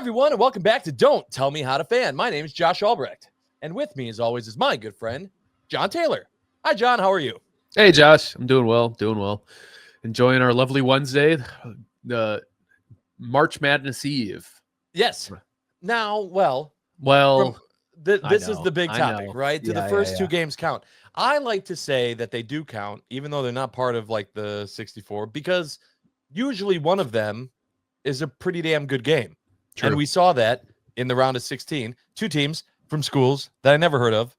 everyone, and welcome back to Don't Tell Me How to Fan. My name is Josh Albrecht, and with me, as always, is my good friend, John Taylor. Hi, John. How are you? Hey, Josh. I'm doing well. Enjoying our lovely Wednesday, the March Madness Eve. Yes. Now, this is the big topic, right? Do the first two games count? I like to say that they do count, even though they're not part of like the 64, because usually one of them is a pretty damn good game. True. And we saw that in the round of 16. Two teams from schools that I never heard of,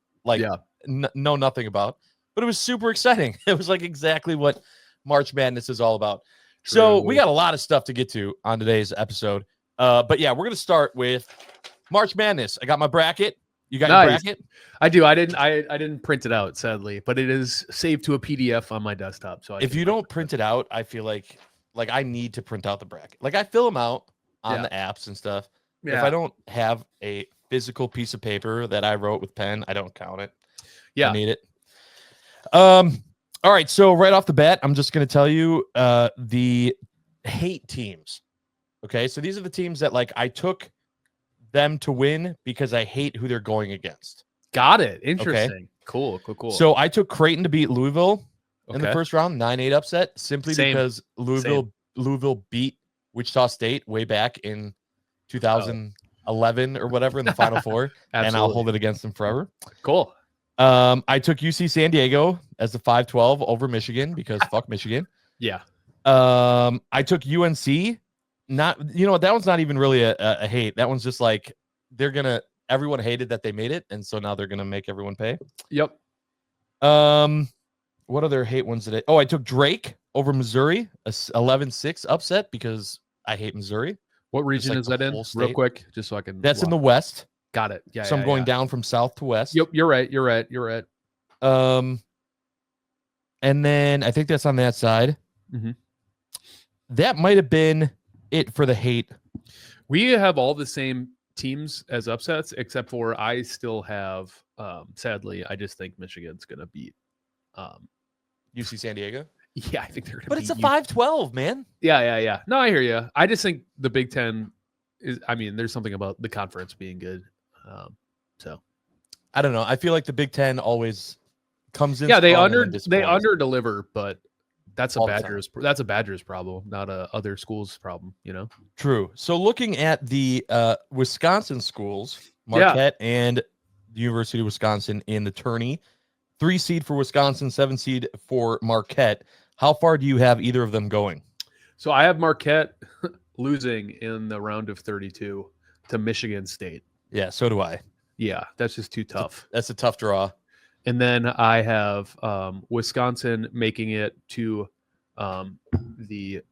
know nothing about, but it was super exciting. It was like exactly what March Madness is all about. True. So we got a lot of stuff to get to on today's episode. But yeah, we're going to start with March Madness. I got my bracket. You got your bracket? I do. I didn't print it out, sadly, but it is saved to a PDF on my desktop. So if you don't print it out, I feel like I need to print out the bracket. Like I fill them out on the apps and stuff. Yeah. If I don't have a physical piece of paper that I wrote with pen, I don't count it. Yeah. I need it. All right. So right off the bat, I'm just going to tell you the hate teams. Okay. So these are the teams that like I took them to win because I hate who they're going against. Got it. Interesting. Okay? Cool. So I took Creighton to beat Louisville in the first round, 9-8 upset, simply because Louisville beat Wichita State way back in 2011 or whatever in the Final Four, and I'll hold it against them forever. Cool. I took UC San Diego as the 5-12 over Michigan because fuck Michigan. Yeah. I took UNC. That one's not even really a hate. That one's just like everyone hated that they made it, and so now they're gonna make everyone pay. Yep. What other hate ones today? Oh, I took Drake over Missouri, a 11-6 upset because I hate Missouri. What region is that in? Real quick, just so I can. That's in the West. Got it. Yeah. So I'm going down from south to west. Yep. You're right. And then I think that's on that side. Mm-hmm. That might have been it for the hate. We have all the same teams as upsets, except for I still have. Sadly, I just think Michigan's gonna beat. UC San Diego. Yeah, I think they're gonna. But it's a 5-12, man. Yeah. No, I hear you. I just think the Big Ten is. I mean, there's something about the conference being good. So I don't know. I feel like the Big Ten always comes in. Yeah, they under deliver, but that's all a Badgers problem, not a other schools problem. True. So looking at the Wisconsin schools, Marquette and the University of Wisconsin in the tourney, 3 seed for Wisconsin, 7 seed for Marquette. How far do you have either of them going? So I have Marquette losing in the round of 32 to Michigan State. Yeah, so do I. Yeah, that's just too tough. That's a tough draw. And then I have Wisconsin making it to the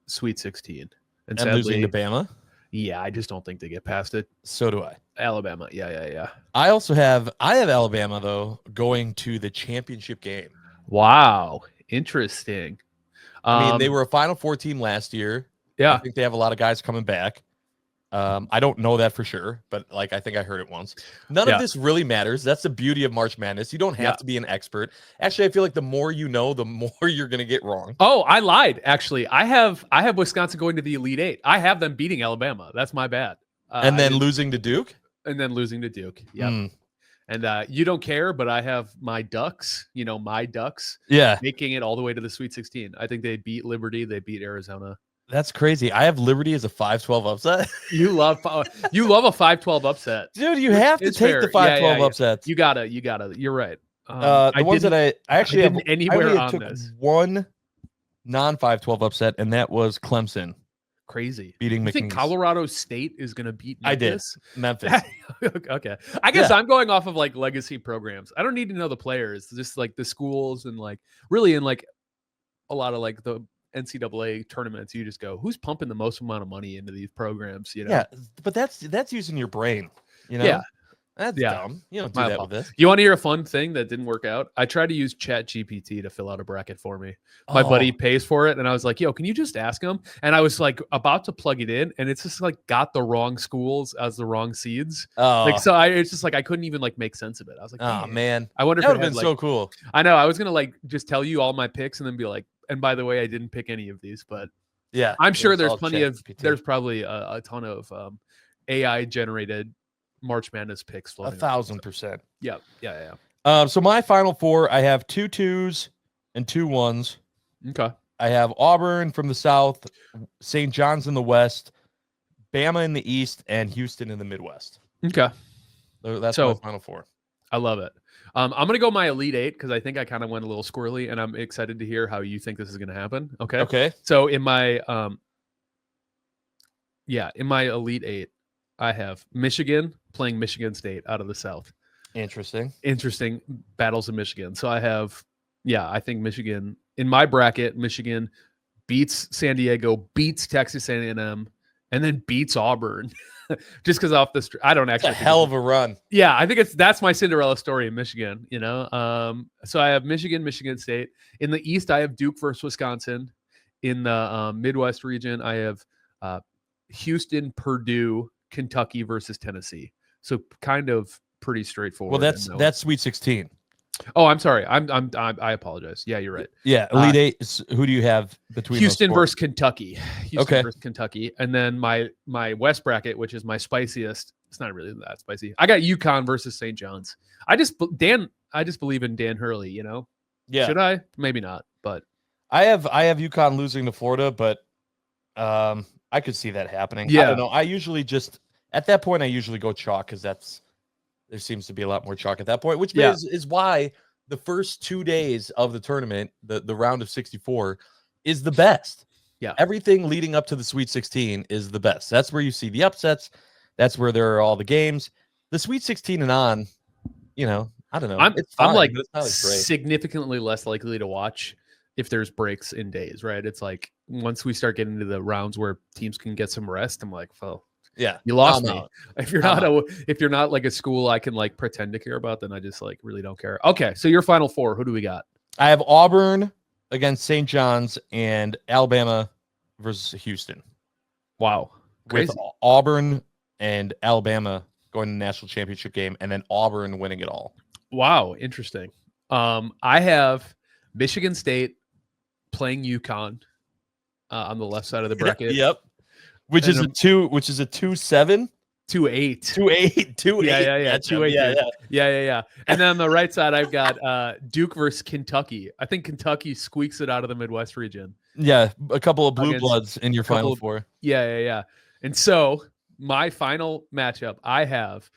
Sweet 16. And sadly, losing to Bama? Yeah, I just don't think they get past it. So do I. Alabama. Yeah. I have Alabama, though, going to the championship game. Wow. Interesting. I mean, they were a Final Four team last year. Yeah. I think they have a lot of guys coming back. I don't know that for sure, but I think I heard it once. None of this really matters. That's the beauty of March Madness. You don't have to be an expert. Actually, I feel like the more you know, the more you're going to get wrong. Oh, I lied. Actually, I have Wisconsin going to the Elite Eight. I have them beating Alabama. That's my bad. And then losing to Duke? And then losing to Duke. Yep. And you don't care, but I have my Ducks, making it all the way to the Sweet 16. I think they beat Liberty. They beat Arizona. That's crazy. I have Liberty as a 5-12 upset. You love a 5-12 upset. Dude, you have to take the 5-12 upsets. You gotta. You're right. The ones that I actually have anywhere on took this. One non-5-12 upset, and that was Clemson. Crazy. Beating you think Colorado State is going to beat Memphis? I did. Memphis. Okay. I guess I'm going off of like legacy programs. I don't need to know the players, just like the schools and like really in like a lot of like the NCAA tournaments, you just go, who's pumping the most amount of money into these programs? Yeah, but that's using your brain. Yeah. That's dumb. You don't do that with this. You want to hear a fun thing that didn't work out? I tried to use Chat GPT to fill out a bracket for me. My buddy pays for it, and I was like, yo, can you just ask him? And I was like about to plug it in, and it's just like got the wrong schools as the wrong seeds. It's just like I couldn't even like make sense of it. I was like, oh man, I wonder if that would have been so cool. I know. I was gonna like just tell you all my picks and then be like, and by the way, I didn't pick any of these, but Yeah, I'm sure it's there's all plenty of ChatGPT. there's probably a ton of AI generated March Madness picks floating. 1,000%. Yeah. So my final four, I have 2 2s and 2 1s. Okay. I have Auburn from the South, St. John's in the West, Bama in the East, and Houston in the Midwest. Okay. That's my final four. I love it. I'm going to go my Elite Eight because I think I kind of went a little squirrely, and I'm excited to hear how you think this is going to happen. Okay. Okay. So in my in my Elite Eight, I have Michigan playing Michigan State out of the South. Interesting battles in Michigan. So I have, I think Michigan in my bracket. Michigan beats San Diego, beats Texas A&M, and then beats Auburn. Just because off the I don't actually. It's a hell of a run. Yeah, I think that's my Cinderella story in Michigan. So I have Michigan State. In the East, I have Duke versus Wisconsin. In the Midwest region, I have Houston, Purdue, Kentucky versus Tennessee. So kind of pretty straightforward. Well, that's Sweet 16. Oh, I'm sorry. I apologize. Yeah, you're right. Yeah, Elite Eight. Who do you have between Houston versus Kentucky? Okay. Versus Kentucky, and then my West bracket, which is my spiciest. It's not really that spicy. I got UConn versus St. John's. I just believe in Dan Hurley. Yeah. Should I? Maybe not, but I have UConn losing to Florida, but I could see that happening. Yeah. I don't know. I usually just at that point I usually go chalk because there seems to be a lot more chalk at that point, which is why the first 2 days of the tournament, the round of 64, is the best. Yeah. Everything leading up to the Sweet 16 is the best. That's where you see the upsets. That's where there are all the games. The Sweet 16 and on, I don't know. I'm like significantly less likely to watch if there's breaks in days, right? It's like once we start getting to the rounds where teams can get some rest, I'm like, well, yeah, you lost me. If you're not like a school I can like pretend to care about, then I just like really don't care. Okay, so your final four, who do we got? I have Auburn against St. John's and Alabama versus Houston. Wow. Crazy. With Auburn and Alabama going to the national championship game and then Auburn winning it all. Wow, interesting. I have Michigan State playing UConn on the left side of the bracket. Yep. Which is a 2-7? 2-8. 2-8. 2-8. Yeah. 2-8. Yeah. And then on the right side, I've got Duke versus Kentucky. I think Kentucky squeaks it out of the Midwest region. Yeah, a couple of blue bloods in your final four. Yeah. And so my final matchup, I have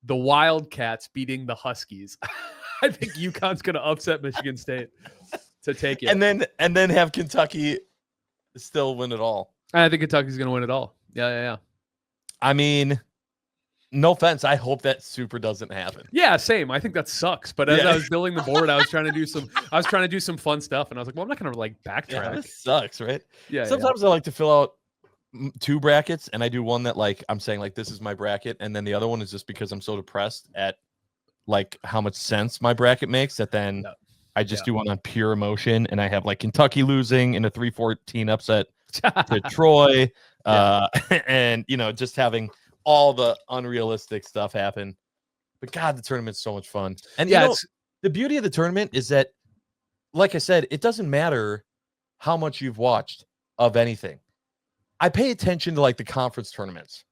the Wildcats beating the Huskies. I think UConn's going to upset Michigan State to take it, and then have Kentucky still win it all. I think Kentucky's going to win it all. Yeah. I mean, no offense. I hope that super doesn't happen. Yeah, same. I think that sucks. But as I was building the board, I was trying to do some fun stuff, and I was like, well, I'm not going to like backtrack. Yeah, this sucks, right? Yeah. Sometimes I like to fill out 2 brackets, and I do one that like I'm saying like this is my bracket, and then the other one is just because I'm so depressed at like how much sense my bracket makes that then I just do one on pure emotion, and I have like Kentucky losing in a 3-14 upset to Troy, and just having all the unrealistic stuff happen. But God, the tournament's so much fun. And the beauty of the tournament is that, like I said, it doesn't matter how much you've watched of anything. I pay attention to like the conference tournaments,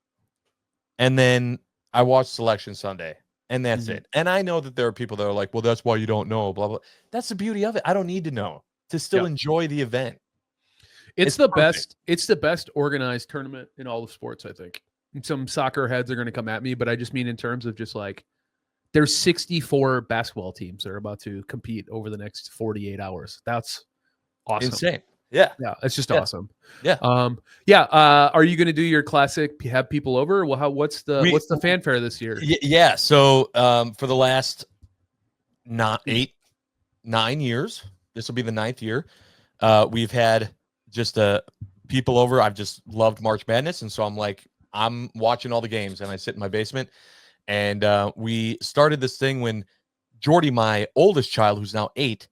and then I watch Selection Sunday, and that's it. And I know that there are people that are like, well, that's why you don't know, blah, blah. That's the beauty of it. I don't need to know to still enjoy the event. It's the best. It's the best organized tournament in all of sports, I think. Some soccer heads are going to come at me, but I just mean in terms of just like there's 64 basketball teams that are about to compete over the next 48 hours. That's awesome. Insane. Yeah. It's just awesome. Yeah. Are you going to do your classic have people over? Well, what's the fanfare this year? Yeah. So for the last 9 years, this will be the 9th year. We've had just people over. I've just loved March Madness, and so I'm watching all the games, and I sit in my basement. And we started this thing when Jordy, my oldest child, who's now 8,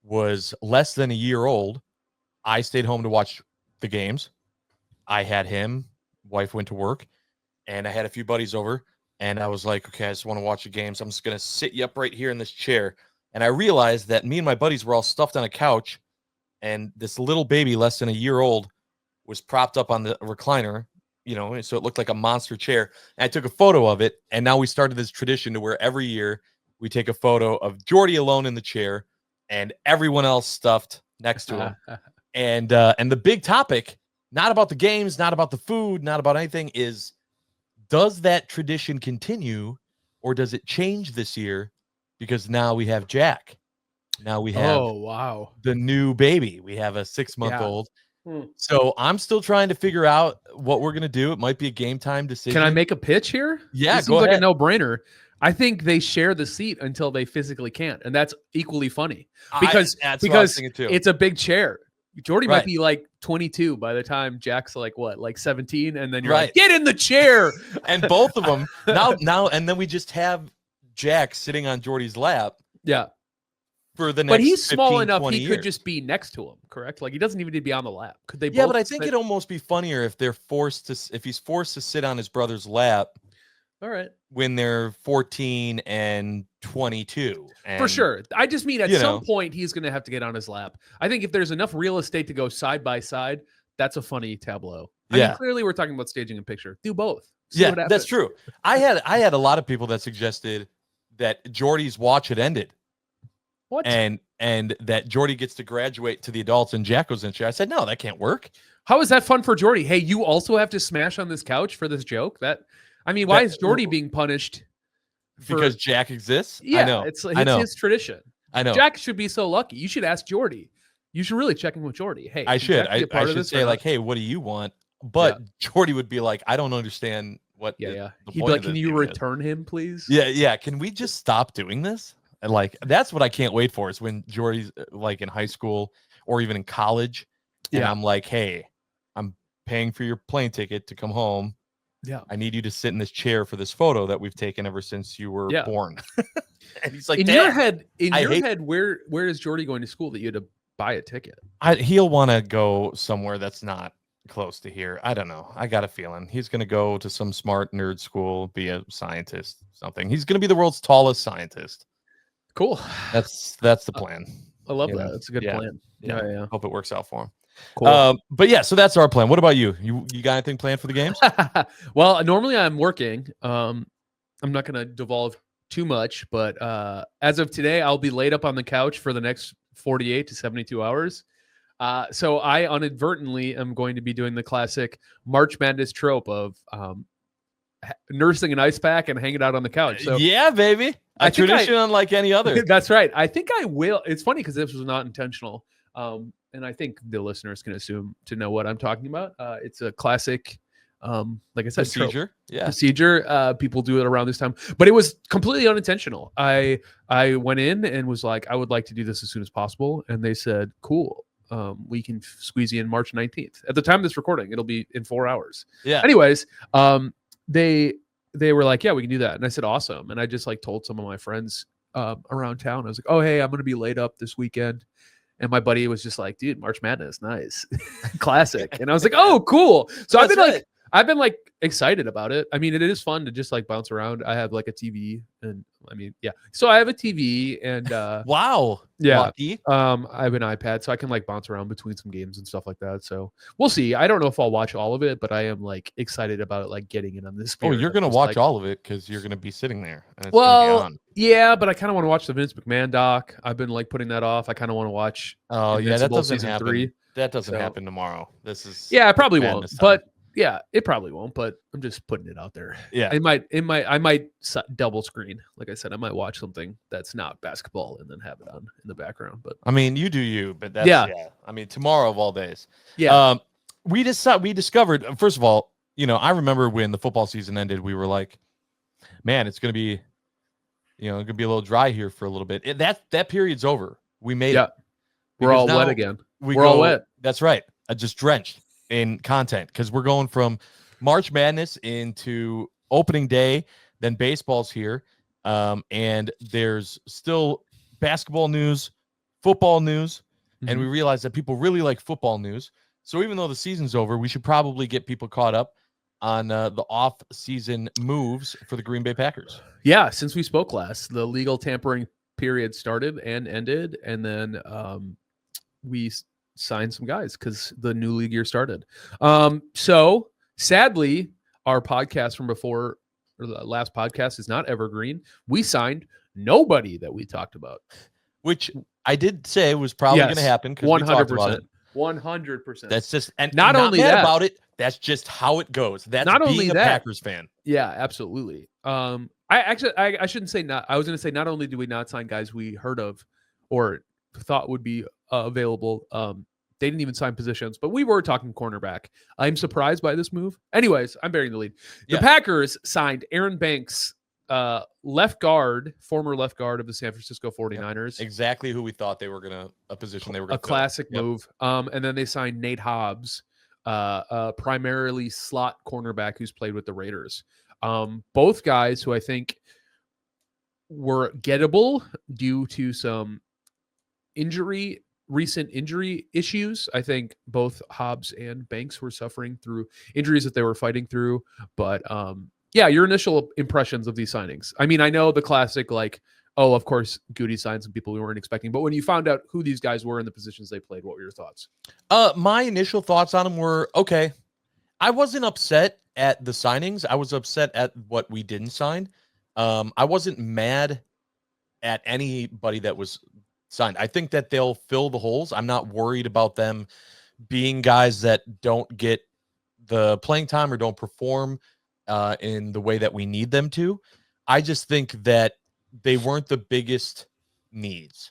was less than a year old. I stayed home to watch the games. I had him. Wife went to work, and I had a few buddies over. And I was like, okay, I just want to watch the games. I'm just gonna sit you up right here in this chair. And I realized that me and my buddies were all stuffed on a couch, and this little baby, less than a year old, was propped up on the recliner, so it looked like a monster chair. And I took a photo of it, and now we started this tradition to where every year we take a photo of Jordy alone in the chair and everyone else stuffed next to him. And the big topic, not about the games, not about the food, not about anything, is does that tradition continue or does it change this year? Because now we have Jack. Now we have the new baby. We have a 6-month-old. So I'm still trying to figure out what we're going to do. It might be a game time decision. Can I make a pitch here? Yeah, this seems like a no-brainer. I think they share the seat until they physically can't, and that's equally funny because it's a big chair. Jordy might be like 22 by the time Jack's like 17, and then you're like, get in the chair. And both of them now, and then we just have Jack sitting on Jordy's lap. Yeah. For the next, but he's small 15, enough he years. Could just be next to him, correct? Like he doesn't even need to be on the lap. Could they? Yeah, but I think it'd almost be funnier if he's forced to sit on his brother's lap. All right. When they're 14 and 22. For sure. I just mean at some point he's going to have to get on his lap. I think if there's enough real estate to go side by side, that's a funny tableau. I mean, clearly we're talking about staging a picture. Do both. See what happens. That's true. I had a lot of people that suggested that Jordy's watch had ended. What? And that Jordy gets to graduate to the adults and Jack goes in chair. I said, no, that can't work. How is that fun for Jordy? Hey, you also have to smash on this couch for this joke? Why is Jordy being punished? Because Jack exists? Yeah, I know. It's his tradition. I know. Jack should be so lucky. You should ask Jordy. You should really check in with Jordy. Hey, I should. I should say like, hey, what do you want? But Jordy would be like, I don't understand what. The He'd be like, can you return him, please? Yeah. Can we just stop doing this? And like, that's what I can't wait for is when Jordy's like in high school or even in college. And I'm like, hey, I'm paying for your plane ticket to come home. Yeah. I need you to sit in this chair for this photo that we've taken ever since you were born. And he's like, in your head, where is Jordy going to school that you had to buy a ticket? He'll want to go somewhere that's not close to here. I don't know. I got a feeling he's going to go to some smart nerd school, be a scientist, something. He's going to be the world's tallest scientist. Cool. That's the plan. I love that. That's a good plan. Yeah. Hope it works out for him. Cool. But yeah, so that's our plan. What about you? You got anything planned for the games? Well, normally I'm working. I'm not going to divulge too much, but as of today, I'll be laid up on the couch for the next 48 to 72 hours. So I inadvertently am going to be doing the classic March Madness trope of nursing an ice pack and hanging out on the couch. So yeah, baby. A tradition unlike any other. That's right. I think I will. It's funny because this was not intentional. And I think the listeners can assume to know what I'm talking about. It's a classic, like I said, procedure. Procedure. People do it around this time, but it was completely unintentional. I went in and was like, I would like to do this as soon as possible. And they said, cool. We can squeeze you in March 19th. At the time of this recording, it'll be in 4 hours. Yeah. Anyways, they were like, yeah, we can do that. And I said, awesome. And I just like told some of my friends around town. I was like, oh, hey, I'm going to be laid up this weekend. And my buddy was just like, dude, March Madness, nice. Classic. And I was like, oh, cool. So I've been like excited about it. I mean, it is fun to just like bounce around. I have like a TV and so I have a TV and wow. Yeah. Lucky. I have an iPad, so I can like bounce around between some games and stuff like that. So we'll see. I don't know if I'll watch all of it, but I am like excited about it, like getting in on this. Oh, you're gonna watch all of it because you're gonna be sitting there. And it's yeah, but I kind of want to watch the Vince McMahon doc. I've been like putting that off. I kind of want to watch. Oh yeah, that doesn't happen. 3. That doesn't happen tomorrow. This is I probably won't. But yeah, it probably won't, but I'm just putting it out there. Yeah. I might double screen. Like I said, I might watch something that's not basketball and then have it on in the background. But I mean, you do you, but that's I mean, tomorrow of all days. Yeah. We discovered, first of all, I remember when the football season ended, we were like, man, it's gonna be a little dry here for a little bit. That period's over. We made it. We're all wet again. We're all wet. That's right. I just drenched in content because we're going from March Madness into opening day, then baseball's here, and there's still basketball news, football news, and we realize that people really like football news. So even though the season's over, we should probably get people caught up on the off-season moves for the Green Bay Packers. Yeah, since we spoke last, the legal tampering period started and ended, and then we sign some guys because the new league year started. So sadly, our podcast from before, or the last podcast, is not evergreen. We signed nobody that we talked about, which I did say was probably going to happen because we talked about it. 100%. That's just, and not only mad that about it. That's just how it goes. That's not being only a that, Packers fan. Yeah, absolutely. I shouldn't say not. I was going to say not only do we not sign guys we heard of or thought would be available. They didn't even sign positions, but we were talking cornerback. I'm surprised by this move. Anyways, I'm bearing the lead. The Packers signed Aaron Banks, left guard, former left guard of the San Francisco 49ers. Exactly who we thought they were a position they were going to fill. Classic move. And then they signed Nate Hobbs, primarily slot cornerback who's played with the Raiders. Both guys who I think were gettable due to some recent injury issues. I think both Hobbs and Banks were suffering through injuries that they were fighting through. But your initial impressions of these signings. I mean, I know the classic, like, oh, of course, Goody signed some people we weren't expecting. But when you found out who these guys were and the positions they played, what were your thoughts? My initial thoughts on them were, okay, I wasn't upset at the signings. I was upset at what we didn't sign. I wasn't mad at anybody that was signed. I think that they'll fill the holes. I'm not worried about them being guys that don't get the playing time or don't perform in the way that we need them to. I just think that they weren't the biggest needs.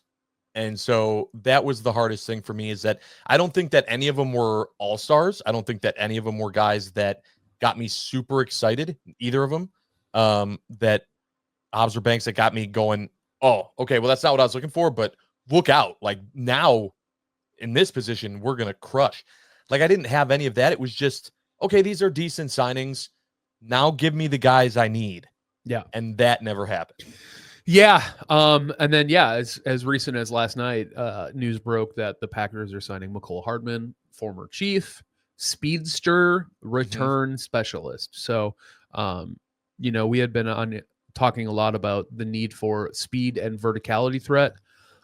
And so that was the hardest thing for me, is that I don't think that any of them were all-stars. I don't think that any of them were guys that got me super excited, either of them. That Hobbs or Banks that got me going, oh, okay, well, that's not what I was looking for, but look out. Like, now in this position, we're going to crush. Like, I didn't have any of that. It was just, okay, these are decent signings. Now give me the guys I need. Yeah. And that never happened. Yeah. And then, as recent as last night, news broke that the Packers are signing McCole Hardman, former Chief, speedster, return specialist. So, we had been talking a lot about the need for speed and verticality threat.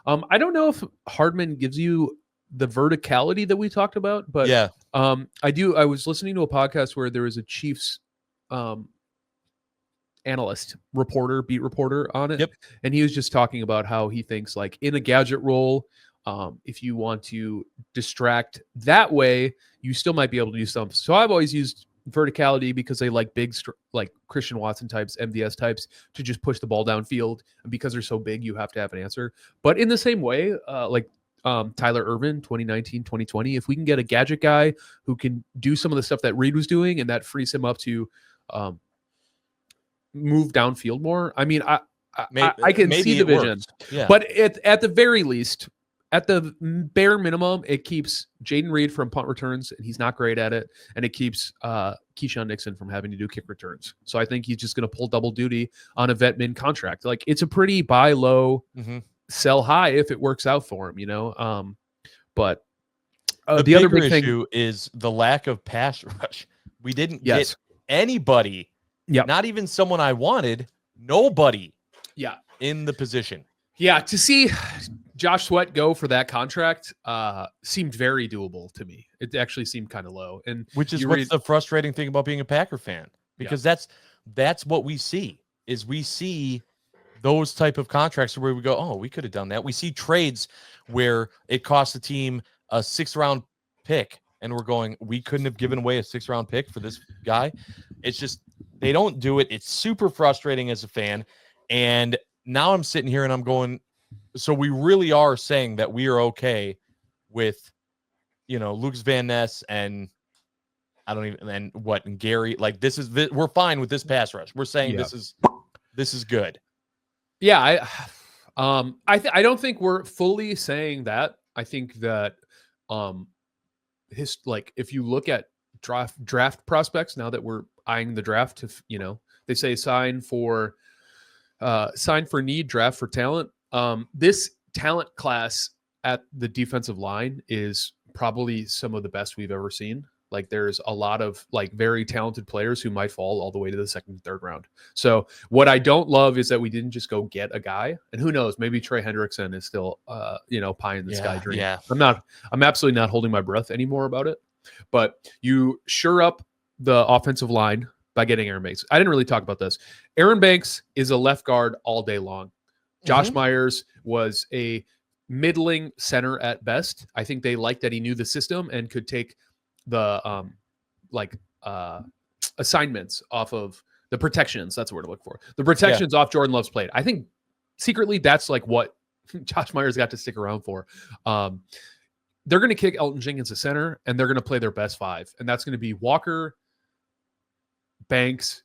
I don't know if Hardman gives you the verticality that we talked about, but I was listening to a podcast where there was a Chiefs analyst, beat reporter on it. And he was just talking about how he thinks, like, in a gadget role, if you want to distract that way, you still might be able to do something. So I've always used verticality because they like big, like Christian Watson types, MVS types, to just push the ball downfield. And because they're so big, you have to have an answer. But in the same way, Tyler Ervin, 2019, 2020, if we can get a gadget guy who can do some of the stuff that Reed was doing, and that frees him up to move downfield more. I mean, I can see the vision. Yeah. But at the very least, at the bare minimum, it keeps Jaden Reed from punt returns, and he's not great at it. And it keeps Keyshawn Nixon from having to do kick returns. So I think he's just going to pull double duty on a vet min contract. Like, it's a pretty buy low, sell high if it works out for him, But the other big issue is the lack of pass rush. We didn't get anybody. Yeah, not even someone I wanted. Nobody. Yeah, in the position. Yeah, to see Josh Sweat go for that contract seemed very doable to me. It actually seemed kind of low, and which is what's the frustrating thing about being a Packer fan, because that's what we see. Is we see those type of contracts where we go, oh, we could have done that. We see trades where it costs the team a 6th-round pick, and we're going, we couldn't have given away a 6th-round pick for this guy. It's just, they don't do it. It's super frustrating as a fan. And now I'm sitting here and I'm going, so we really are saying that we are okay with, Lucas Van Ness and and Gary, like, we're fine with this pass rush. We're saying this is good. Yeah. I don't think we're fully saying that. I think that, if you look at draft prospects, now that we're eyeing the draft, they say sign for need, draft for talent. This talent class at the defensive line is probably some of the best we've ever seen. Like there's a lot of like very talented players who might fall all the way to the second and third round. So what I don't love is that we didn't just go get a guy, and who knows, maybe Trey Hendrickson is still pie in the sky dream. Yeah. I'm absolutely not holding my breath anymore about it. But you shore up the offensive line by getting Aaron Banks. I didn't really talk about this. Aaron Banks is a left guard all day long. Josh Myers was a middling center at best. I think they liked that he knew the system and could take the assignments off of the protections. That's the word to look for. The protections off Jordan Love's plate. I think secretly that's like what Josh Myers got to stick around for. They're going to kick Elton Jenkins to center, and they're going to play their best five. And that's going to be Walker, Banks,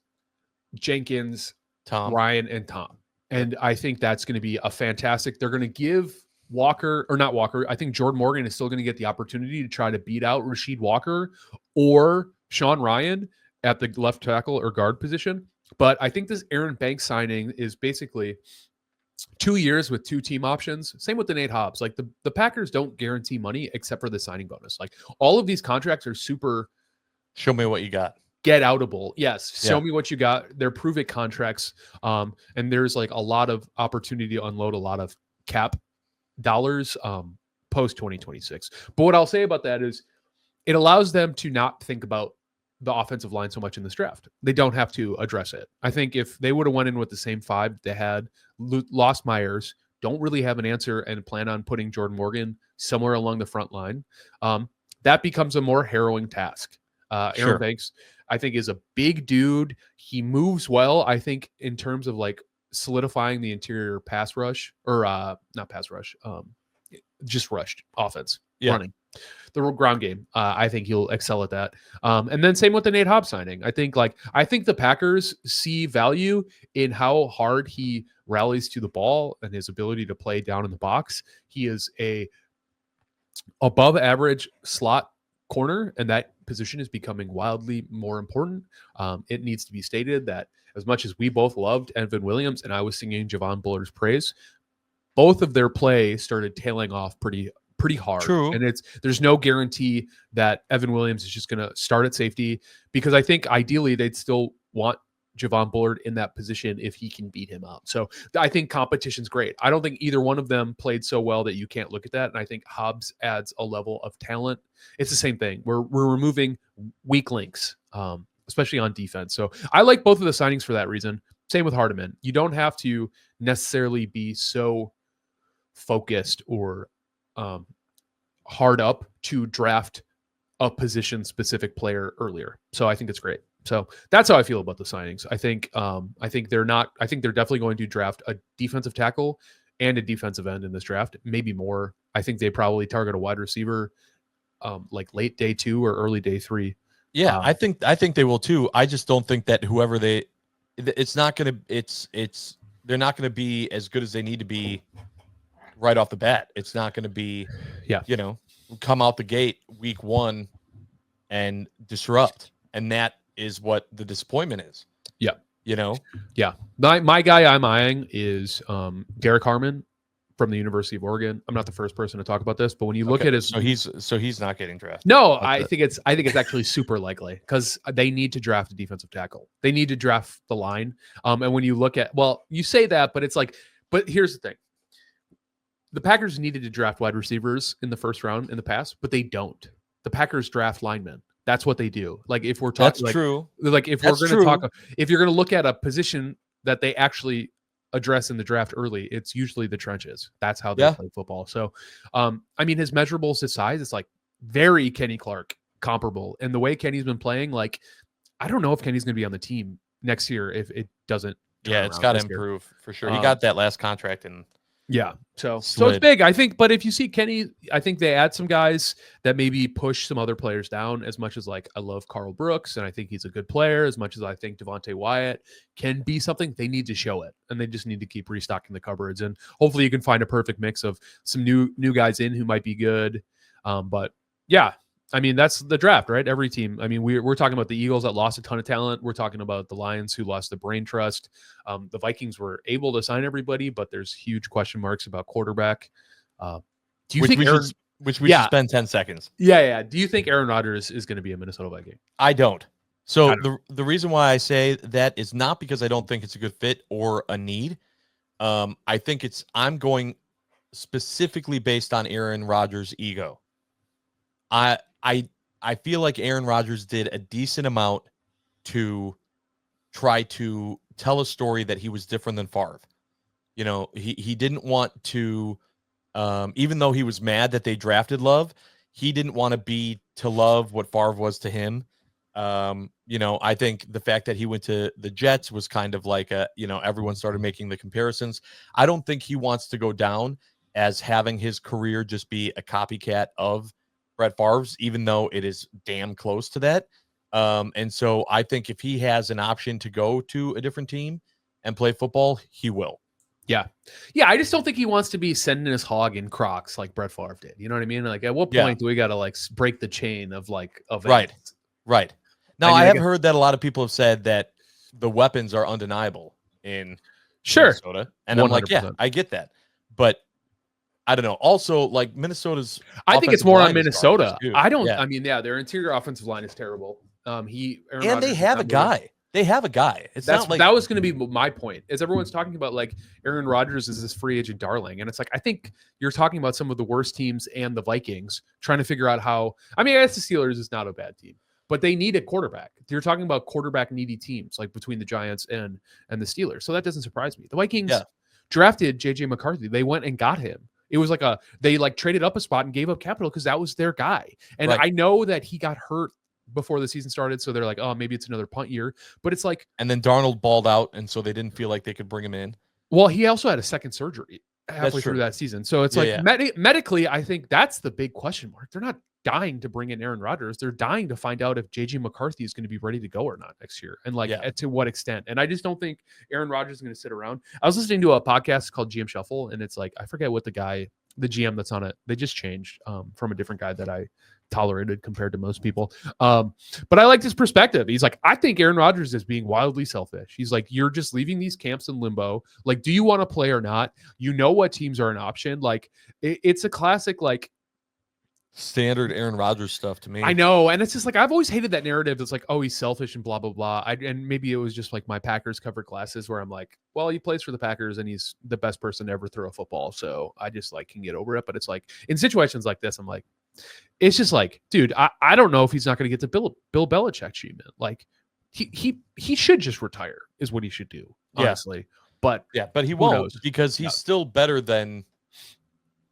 Jenkins, Ryan, and Tom. And I think that's going to be a fantastic. They're going to give I think Jordan Morgan is still going to get the opportunity to try to beat out Rasheed Walker or Sean Ryan at the left tackle or guard position. But I think this Aaron Banks signing is basically 2 years with 2 team options. Same with the Nate Hobbs. Like the Packers don't guarantee money except for the signing bonus. Like all of these contracts are super. Show me what you got. Get outable. Yes. Show me what you got. They're prove it contracts. And there's like a lot of opportunity to unload a lot of cap dollars post 2026. But what I'll say about that is it allows them to not think about the offensive line so much in this draft. They don't have to address it. I think if they would have went in with the same 5 they had, lost Myers, don't really have an answer, and plan on putting Jordan Morgan somewhere along the front line, that becomes a more harrowing task. Aaron Banks, I think, is a big dude. He moves well, I think, in terms of like solidifying the interior pass rush, or not pass rush, just rushed offense, running the ground game. I think he'll excel at that. And then same with the Nate Hobbs signing. I think the Packers see value in how hard he rallies to the ball and his ability to play down in the box. He is a above average slot corner, and that position is becoming wildly more important. It needs to be stated that as much as we both loved Evan Williams and I was singing Javon Buller's praise, both of their play started tailing off pretty hard. True. And there's no guarantee that Evan Williams is just going to start at safety, because I think ideally they'd still want Javon Bullard in that position if he can beat him up. So I think competition's great. I don't think either one of them played so well that you can't look at that. And I think Hobbs adds a level of talent. It's the same thing. We're removing weak links, especially on defense. So I like both of the signings for that reason. Same with Hardiman. You don't have to necessarily be so focused or hard up to draft a position specific player earlier. So I think it's great. So that's how I feel about the signings. I think they're definitely going to draft a defensive tackle and a defensive end in this draft, maybe more. I think they probably target a wide receiver like late day 2 or early day 3. Yeah, I think they will too. I just don't think that whoever they're not going to be as good as they need to be right off the bat. It's not going to be, come out the gate week 1 and disrupt. And that is what the disappointment is. Yeah. Yeah. My guy I'm eyeing is Derek Harmon from the University of Oregon. I'm not the first person to talk about this, but when you look at his, so he's not getting drafted. No, I think it's actually super likely, because they need to draft a defensive tackle. They need to draft the line. And when you look at, you say that, but it's like, but here's the thing. The Packers needed to draft wide receivers in the first round in the past, but they don't. The Packers draft linemen. That's what they do. Like if we're talking, that's true. Like if we're going to talk, if you're going to look at a position that they actually address in the draft early, it's usually the trenches. That's how they play football. So, I mean, his measurables, his size, it's like very Kenny Clark comparable. And the way Kenny's been playing, like, I don't know if Kenny's going to be on the team next year if it doesn't. Yeah, it's got to improve for sure. He got that last contract and. Yeah. So it's big, I think. But if you see Kenny, I think they add some guys that maybe push some other players down. As much as like I love Carl Brooks and I think he's a good player, as much as I think Devontae Wyatt can be something, they need to show it, and they just need to keep restocking the cupboards. And hopefully you can find a perfect mix of some new guys in who might be good. But yeah, I mean, that's the draft, right? Every team. I mean, we're talking about the Eagles that lost a ton of talent. We're talking about the Lions who lost the brain trust. The Vikings were able to sign everybody, but there's huge question marks about quarterback. Do you think which we should spend 10 seconds. Yeah. Do you think Aaron Rodgers is going to be a Minnesota Viking? I don't. So the reason why I say that is not because I don't think it's a good fit or a need. I think I'm going specifically based on Aaron Rodgers' ego. I feel like Aaron Rodgers did a decent amount to try to tell a story that he was different than Favre. You know, he didn't want to, even though he was mad that they drafted Love, he didn't want to be to Love what Favre was to him. You know, I think the fact that he went to the Jets was kind of like everyone started making the comparisons. I don't think he wants to go down as having his career just be a copycat of Brett Favre's, even though it is damn close to that. And so I think if he has an option to go to a different team and play football, he will. Yeah. I just don't think he wants to be sending his hog in Crocs like Brett Favre did. You know what I mean? Like, at what point do we got to like break the chain of events? Right. Now, I have heard that a lot of people have said that the weapons are undeniable in Minnesota. And 100%. I'm like, yeah, I get that. But I don't know. Also, like Minnesota's, I think it's more on Minnesota. I don't. Yeah. I mean, their interior offensive line is terrible. They have a guy. They have a guy. Not like that was going to be my point. Is everyone's talking about like Aaron Rodgers is this free agent darling, and it's like I think you're talking about some of the worst teams and the Vikings trying to figure out how. I mean, I guess the Steelers is not a bad team, but they need a quarterback. You're talking about quarterback needy teams like between the Giants and the Steelers, so that doesn't surprise me. The Vikings drafted JJ McCarthy. They went and got him. It was like they traded up a spot and gave up capital because that was their guy. And I know that he got hurt before the season started, so they're like, oh, maybe it's another punt year. But it's like, and then Darnold balled out, and so they didn't feel like they could bring him in. Well, he also had a second surgery halfway through that season, so it's medically, I think that's the big question mark. They're not dying to bring in Aaron Rodgers. They're dying to find out if JJ McCarthy is going to be ready to go or not next year, and to what extent. And I just don't think Aaron Rodgers is going to sit around. I was listening to a podcast called GM Shuffle, and it's like I forget what the GM that's on it. They just changed from a different guy that I tolerated compared to most people. But I liked his perspective. He's like, I think Aaron Rodgers is being wildly selfish. He's like, you're just leaving these camps in limbo. Like, do you want to play or not? You know what teams are an option. Like, it's a classic, like, standard Aaron Rodgers stuff to me. I know. And it's just like, I've always hated that narrative. It's like, oh, he's selfish and blah, blah, blah. And maybe it was just like my Packers covered glasses where I'm like, well, he plays for the Packers and he's the best person to ever throw a football. So I just like can get over it. But it's like in situations like this, I'm like, it's just like, dude, I don't know if he's not going to get the Bill Belichick treatment. Like he should just retire is what he should do, honestly. But he won't because he's still better than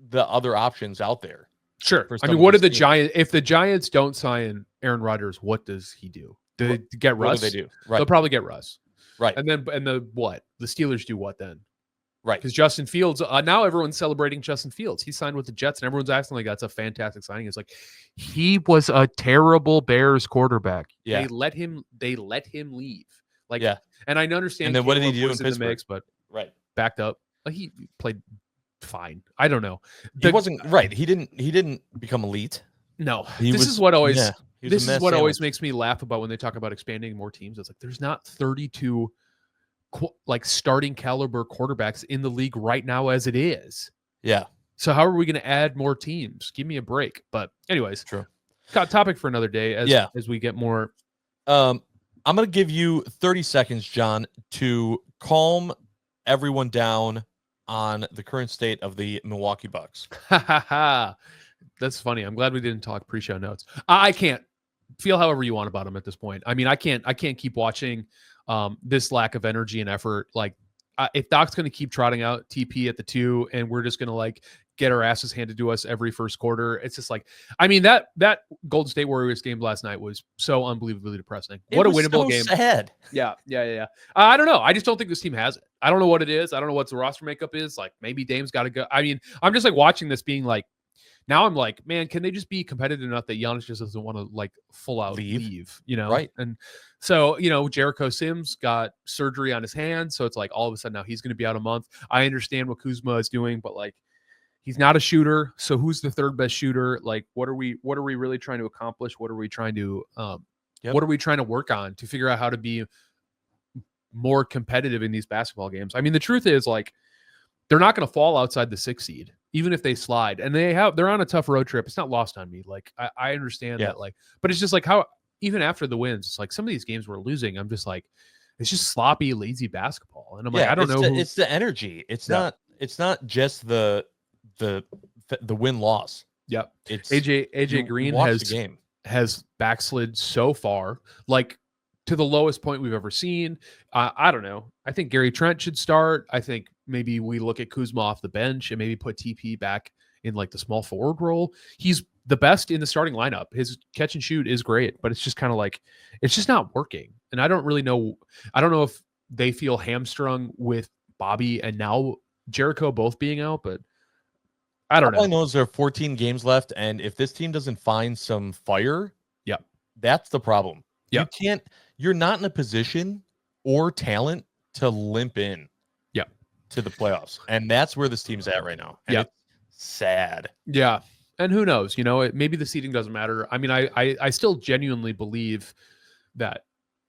the other options out there. Sure. I mean, what are the Giants? If the Giants don't sign Aaron Rodgers, what does he do? Do they get Russ? What do they do? Right. They'll probably get Russ. Right. And the what? The Steelers do what then? Right. Because Justin Fields, now everyone's celebrating Justin Fields. He signed with the Jets, and everyone's acting like that's a fantastic signing. It's like he was a terrible Bears quarterback. Yeah. They let him leave. Like, and I understand. And then what did he do in Pittsburgh? The mix, but backed up. Like he played fine. I don't know. He wasn't right. He didn't become elite. No. This is what always makes me laugh about when they talk about expanding more teams. It's like there's not 32 like starting caliber quarterbacks in the league right now as it is. Yeah. So how are we going to add more teams? Give me a break. But anyways, true. Got topic for another day as we get more. I'm going to give you 30 seconds, John, to calm everyone down on the current state of the Milwaukee Bucks. That's funny. I'm glad we didn't talk pre-show notes. I can't feel however you want about them at this point. I mean, I can't keep watching this lack of energy and effort. Like if Doc's going to keep trotting out TP at the 2 and we're just going to like get our asses handed to us every first quarter. It's just like, I mean, that Golden State Warriors game last night was so unbelievably depressing. What a winnable game. Sad. Yeah. I don't know. I just don't think this team has it. I don't know what it is. I don't know what the roster makeup is. Like maybe Dame's got to go. I mean, I'm just like watching this being like, now I'm like, man, can they just be competitive enough that Giannis just doesn't want to like full out leave, you know? Right. And so, you know, Jericho Sims got surgery on his hand. So it's like all of a sudden now he's going to be out a month. I understand what Kuzma is doing, but like, he's not a shooter. So who's the third best shooter? Like, what are we really trying to accomplish? What are we trying to, what are we trying to work on to figure out how to be more competitive in these basketball games? I mean, the truth is like, they're not going to fall outside the 6 seed. even if they slide, and they're on a tough road trip. It's not lost on me. Like I understand that, like, but it's just like how even after the wins, it's like some of these games we're losing, I'm just like, it's just sloppy, lazy basketball, and I'm like, I don't know. It's the energy. It's not just the win loss. Yep. It's AJ Green has backslid so far, like to the lowest point we've ever seen. I don't know. I think Gary Trent should start. I think maybe we look at Kuzma off the bench and maybe put TP back in like the small forward role. He's the best in the starting lineup. His catch and shoot is great, but it's just kind of like, it's just not working. And I don't really know. I don't know if they feel hamstrung with Bobby and now Jericho both being out, but I don't know. All I know is there are 14 games left, and if this team doesn't find some fire, that's the problem. You're not in a position or talent to limp in to the playoffs. And that's where this team's at right now. And it's sad. Yeah. And who knows, maybe the seeding doesn't matter. I mean, I still genuinely believe that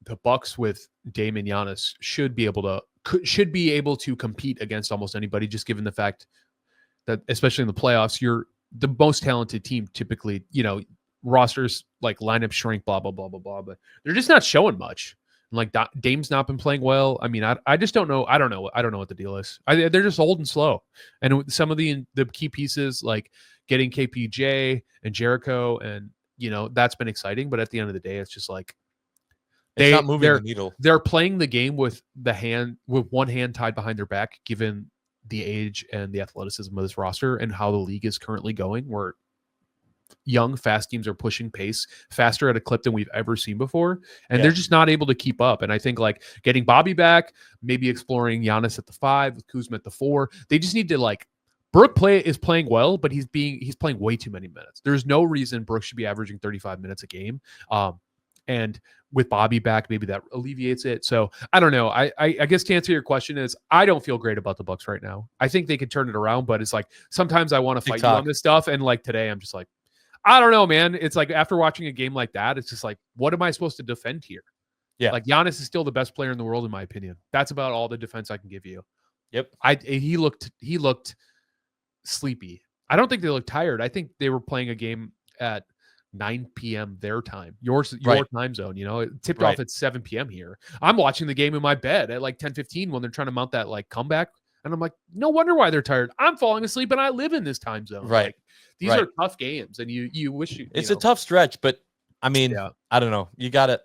the Bucks with Dame and Giannis should be able to compete against almost anybody, just given the fact that, especially in the playoffs, you're the most talented team typically, rosters like lineup shrink, blah, blah, blah, blah, blah, but they're just not showing much. Like Dame's not been playing well. I mean, I just don't know. I don't know what the deal is. They're just old and slow. And some of the key pieces, like getting KPJ and Jericho, and that's been exciting. But at the end of the day, it's just like it's not moving the needle. They're playing the game with one hand tied behind their back, given the age and the athleticism of this roster and how the league is currently going, where young, fast teams are pushing pace faster at a clip than we've ever seen before. And they're just not able to keep up. And I think like getting Bobby back, maybe exploring Giannis at the 5 with Kuzma at the 4. They just need to Brook is playing well, but he's playing way too many minutes. There's no reason Brook should be averaging 35 minutes a game. And with Bobby back, maybe that alleviates it. So I don't know. I guess to answer your question is I don't feel great about the Bucks right now. I think they could turn it around, but it's like sometimes I want to fight you on this stuff. And like today, I'm just like, I don't know, man. It's like after watching a game like that, it's just like, what am I supposed to defend here? Yeah. Like Giannis is still the best player in the world, in my opinion. That's about all the defense I can give you. Yep. He looked sleepy. I don't think they looked tired. I think they were playing a game at 9 p.m. their time, your time zone. It tipped off at 7 p.m. here. I'm watching the game in my bed at like 10:15 when they're trying to mount that like comeback. And I'm like, no wonder why they're tired. I'm falling asleep and I live in this time zone. Right. Like, these are tough games, and you wish it's a tough stretch, but I mean, I don't know. You gotta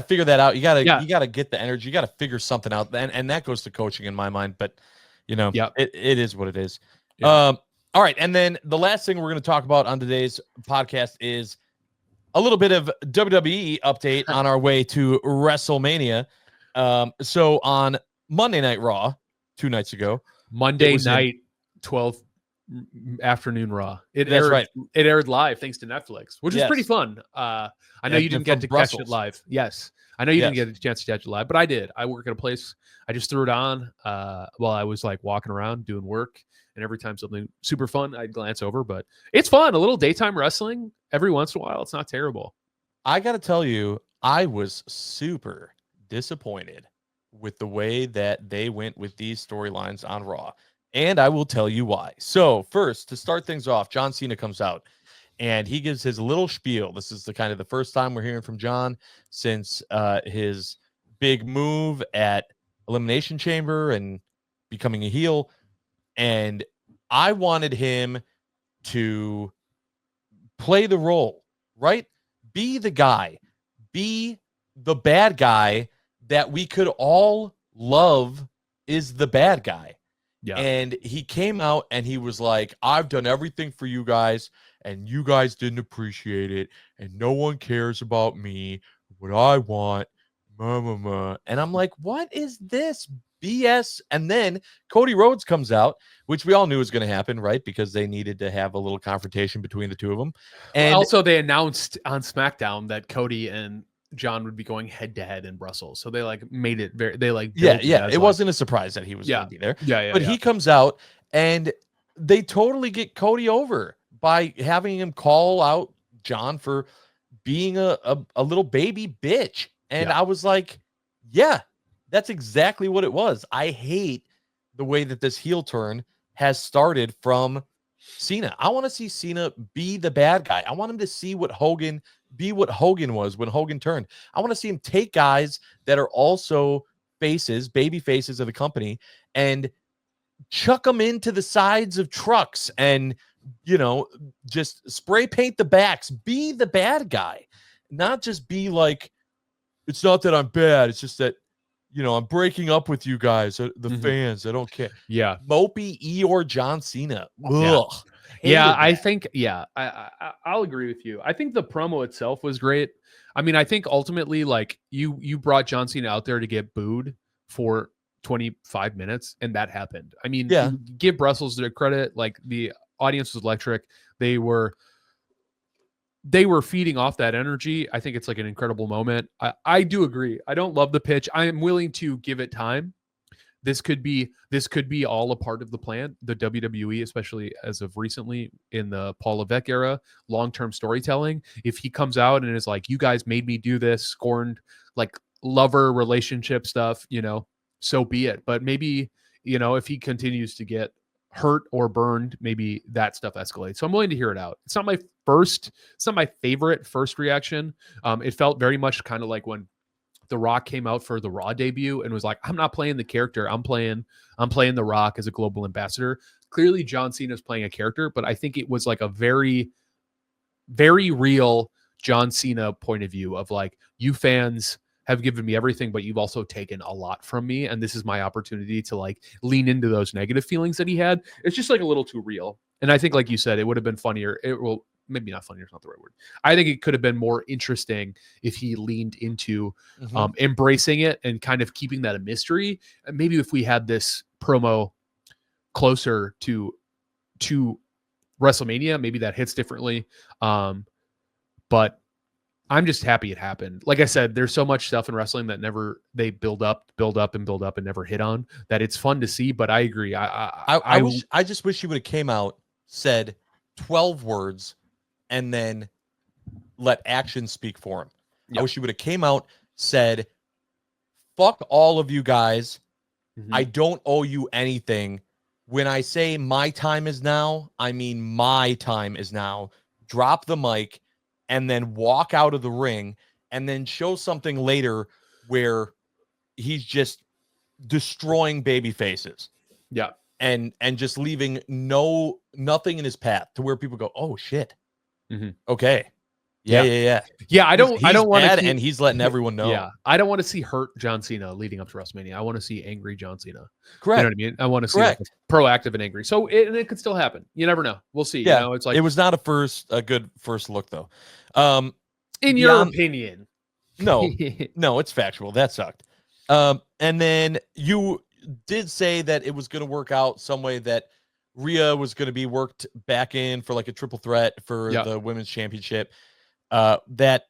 figure that out. You gotta get the energy. You gotta figure something out. And that goes to coaching in my mind. But it is what it is. Yeah. All right. And then the last thing we're going to talk about on today's podcast is a little bit of WWE update on our way to WrestleMania. So on Monday Night Raw, 2 nights ago, Monday night, 12 afternoon Raw. It aired live thanks to Netflix, which is pretty fun. I know you didn't get to catch it live. Yes. I know you didn't get a chance to catch it live, but I did. I work at a place. I just threw it on while I was like walking around doing work. And every time something super fun, I'd glance over. But it's fun. A little daytime wrestling every once in a while. It's not terrible. I got to tell you, I was super disappointed with the way that they went with these storylines on Raw. And I will tell you why. So first, to start things off, John Cena comes out and he gives his little spiel. This is the first time we're hearing from John since his big move at Elimination Chamber and becoming a heel. And I wanted him to play the role, right? Be the guy, be the bad guy that we could all love is the bad guy. Yeah. And he came out and he was like, I've done everything for you guys and you guys didn't appreciate it. And no one cares about me, what I want. And I'm like, what is this BS? And then Cody Rhodes comes out, which we all knew was going to happen, right? Because they needed to have a little confrontation between the two of them. And also they announced on SmackDown that Cody and John would be going head to head in Brussels. So they made it very, it wasn't a surprise that he was going to be there. But he comes out and they totally get Cody over by having him call out John for being a little baby bitch. And I was like, yeah, that's exactly what it was. I hate the way that this heel turn has started from Cena. I want to see Cena be the bad guy. I want him to see what Hogan was when Hogan turned. I want to see him take guys that are also baby faces of the company, and chuck them into the sides of trucks and, just spray paint the backs. Be the bad guy, not just be like, it's not that I'm bad. It's just that, I'm breaking up with you guys, the fans. I don't care. Yeah. Mopey Eeyore John Cena. Ugh. Yeah, I think, I'll agree with you. I think the promo itself was great. I mean, I think ultimately, like, you brought John Cena out there to get booed for 25 minutes, and that happened. I mean, Yeah. give Brussels their credit. Like, the audience was electric. They were feeding off that energy. I think it's like an incredible moment. I do agree. I don't love the pitch. I am willing to give it time. This could be all a part of the plan. The WWE, especially as of recently in the Paul Levesque era, long-term storytelling. If he comes out and is like, you guys made me do this, scorned, like, lover relationship stuff, so be it. But maybe, if he continues to get hurt or burned, maybe that stuff escalates. So I'm willing to hear it out. It's not my favorite first reaction. It felt very much kind of like when The Rock came out for the Raw debut and was like, I'm not playing the character. I'm playing The Rock as a global ambassador. Clearly John Cena is playing a character, but I think it was like a very, very real John Cena point of view of like, you fans have given me everything, but you've also taken a lot from me. And this is my opportunity to like lean into those negative feelings that he had. It's just like a little too real. And I think, like you said, it would have been funnier. Maybe not funnier is not the right word. I think it could have been more interesting if he leaned into embracing it and kind of keeping that a mystery. And maybe if we had this promo closer to WrestleMania, maybe that hits differently. But I'm just happy it happened. Like I said, there's so much stuff in wrestling that they build up and never hit on, that it's fun to see. But I agree. I just wish he would have came out, said 12 words, and then let action speak for him. Yep. I wish he would have came out, said, fuck all of you guys. I don't owe you anything. When I say my time is now, I mean my time is now. Drop the mic and then walk out of the ring, and then show something later where he's just destroying baby faces. Yeah. And just leaving nothing in his path to where people go, oh shit. Okay. Yeah. I don't want to, and he's letting everyone know. Yeah, I don't want to see hurt John Cena leading up to WrestleMania. I want to see angry John Cena. Correct. You know what I mean? I want to see like proactive and angry. So it could still happen. You never know. We'll see. Yeah. It's like, it was not a good first look though. In your opinion? No, it's factual. That sucked. And then you did say that it was going to work out some way, that Rhea was going to be worked back in for like a triple threat for the women's championship. That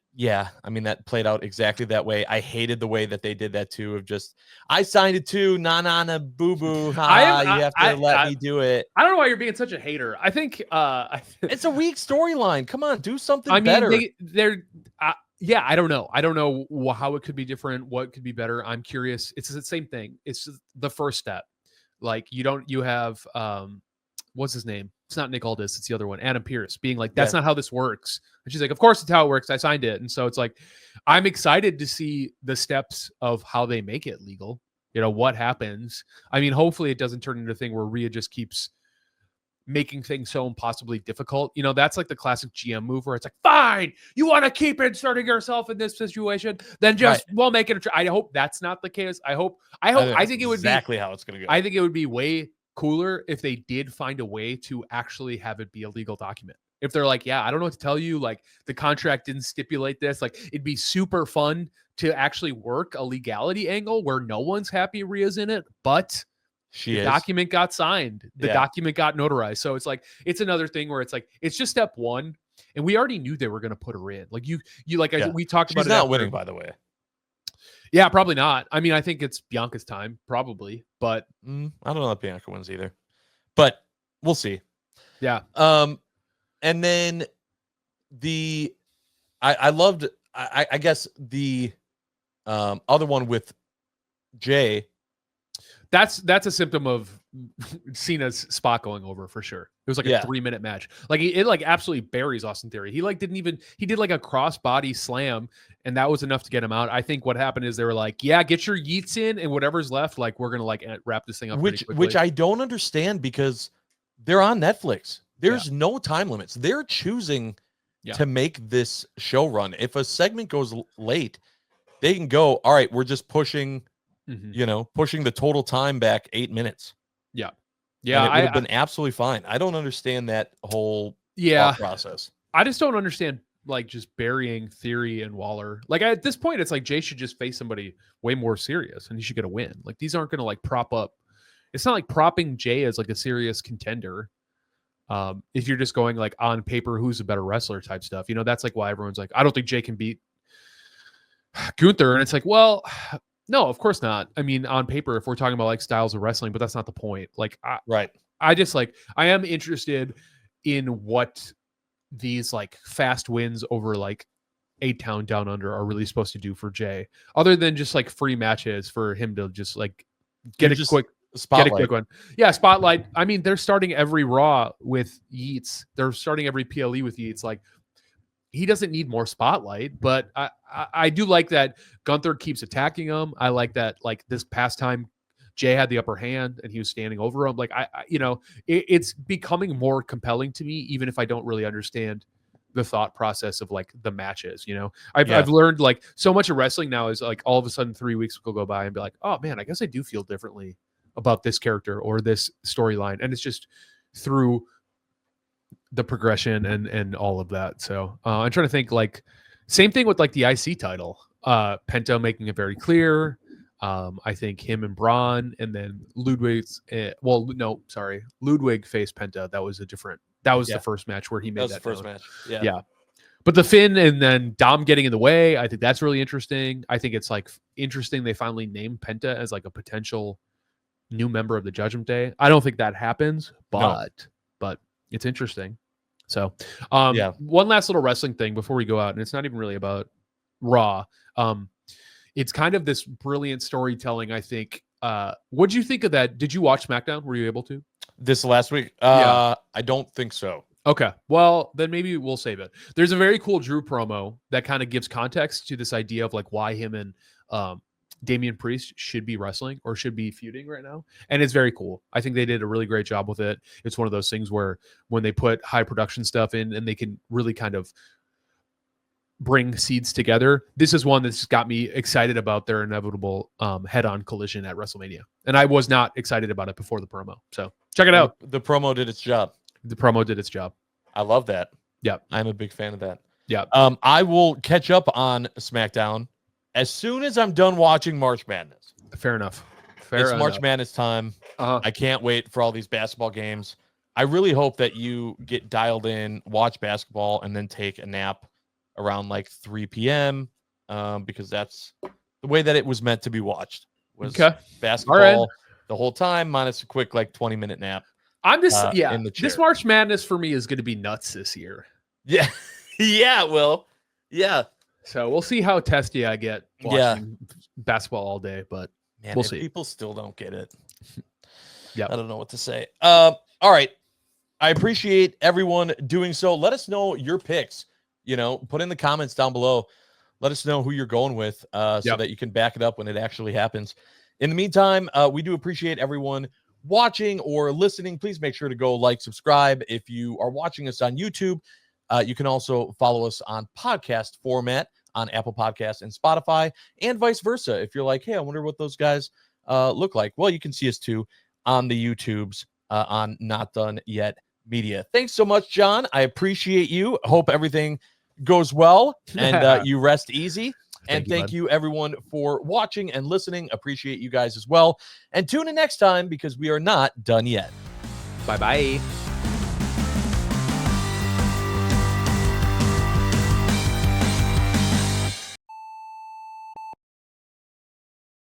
played out exactly that way. I hated the way that they did that too, of just, I signed it too, na boo boo. You have to let me do it. I don't know why you're being such a hater. I think it's a weak storyline. Come on, do something better. I don't know. I don't know how it could be different, what could be better. I'm curious. It's the same thing. It's the first step. Like you have what's his name? It's not Nick Aldis. It's the other one, Adam Pearce, being like, that's not how this works. And she's like, of course it's how it works. I signed it. And so it's like, I'm excited to see the steps of how they make it legal. What happens. I mean, hopefully it doesn't turn into a thing where Rhea just keeps making things so impossibly difficult. That's like the classic GM move where it's like, fine, you want to keep inserting yourself in this situation, then just we'll make it. I hope that's not the case. I think it would be exactly how it's going to go. I think it would be way cooler if they did find a way to actually have it be a legal document. If they're like, I don't know what to tell you, like the contract didn't stipulate this, like it'd be super fun to actually work a legality angle where no one's happy Rhea's in it, but the document got signed, the document got notarized. So it's like, it's another thing where it's like, it's just step one. And we already knew they were going to put her in. Like we talked about it. She's not winning, by the way. Yeah, probably not. I mean, I think it's Bianca's time, probably, but I don't know if Bianca wins either, but we'll see. Yeah. And then I loved, I guess the other one with Jay. That's a symptom of Cena's spot going over for sure. It was like a 3-minute match. Like it like absolutely buries Austin Theory. He like he did like a cross-body slam, and that was enough to get him out. I think what happened is they were like, yeah, get your yeets in, and whatever's left, like we're gonna like wrap this thing up. Which I don't understand, because they're on Netflix. There's no time limits. They're choosing to make this show run. If a segment goes late, they can go, all right, we're just pushing, pushing the total time back 8 minutes. Yeah. Yeah. And it would have been absolutely fine. I don't understand that whole thought process. I just don't understand like just burying Theory and Waller. Like at this point, it's like Jay should just face somebody way more serious and he should get a win. Like these aren't going to like prop up. It's not like propping Jay as like a serious contender. If you're just going like on paper, who's a better wrestler type stuff, that's like why everyone's like, I don't think Jay can beat Gunther. And it's like, well, no, of course not. I mean, on paper, if we're talking about like styles of wrestling, but that's not the point. Like, I just like, I am interested in what these like fast wins over like 8-Town Down Under are really supposed to do for Jay, other than just like free matches for him to just like get a quick one. Yeah, spotlight. I mean, they're starting every Raw with Yeets. They're starting every PLE with Yeets. Like, he doesn't need more spotlight, but I do like that Gunther keeps attacking him. I like that, like, this past time Jay had the upper hand and he was standing over him. Like, it's becoming more compelling to me, even if I don't really understand the thought process of like the matches. I've learned like so much of wrestling now is like all of a sudden 3 weeks will go by and be like, oh man, I guess I do feel differently about this character or this storyline. And it's just through the progression and all of that. So I'm trying to think, like, same thing with like the IC title, Penta making it very clear. I think him and Braun, and then Ludwig faced Penta. That was the first match where he made that first match. Yeah. But the Finn and then Dom getting in the way, I think that's really interesting. I think it's like interesting they finally named Penta as like a potential new member of the Judgment Day. I don't think that happens, but it's interesting. So, one last little wrestling thing before we go out, and it's not even really about Raw. It's kind of this brilliant storytelling, I think. What'd you think of that? Did you watch SmackDown? Were you able to? This last week? I don't think so. Okay. Well, then maybe we'll save it. There's a very cool Drew promo that kind of gives context to this idea of like why him and Damian Priest should be wrestling or should be feuding right now. And it's very cool. I think they did a really great job with it. It's one of those things where when they put high production stuff in and they can really kind of bring seeds together, this is one that's got me excited about their inevitable head-on collision at WrestleMania. And I was not excited about it before the promo. So check it out. The promo did its job. The promo did its job. I love that. Yeah. I'm a big fan of that. Yeah. I will catch up on SmackDown as soon as I'm done watching March Madness. Fair enough. It's March Madness time. I can't wait for all these basketball games. I really hope that you get dialed in, watch basketball, and then take a nap around like 3 p.m. Because that's the way that it was meant to be watched. Was basketball the whole time minus a quick like 20-minute nap. I'm just in the chair. This March Madness for me is going to be nuts this year. Yeah. Yeah, it will. Yeah. So we'll see how testy I get watching basketball all day, but we'll see. People still don't get it. Yeah. I don't know what to say. All right. I appreciate everyone doing so. Let us know your picks. Put in the comments down below. Let us know who you're going with so that you can back it up when it actually happens. In the meantime, we do appreciate everyone watching or listening. Please make sure to go like, subscribe. If you are watching us on YouTube, you can also follow us on podcast format on Apple Podcasts and Spotify, and vice versa. If you're like, hey, I wonder what those guys look like. Well, you can see us too on the YouTubes on Not Done Yet Media. Thanks so much, John. I appreciate you. Hope everything goes well and you rest easy. Thank you, everyone, for watching and listening. Appreciate you guys as well. And tune in next time because we are not done yet. Bye-bye.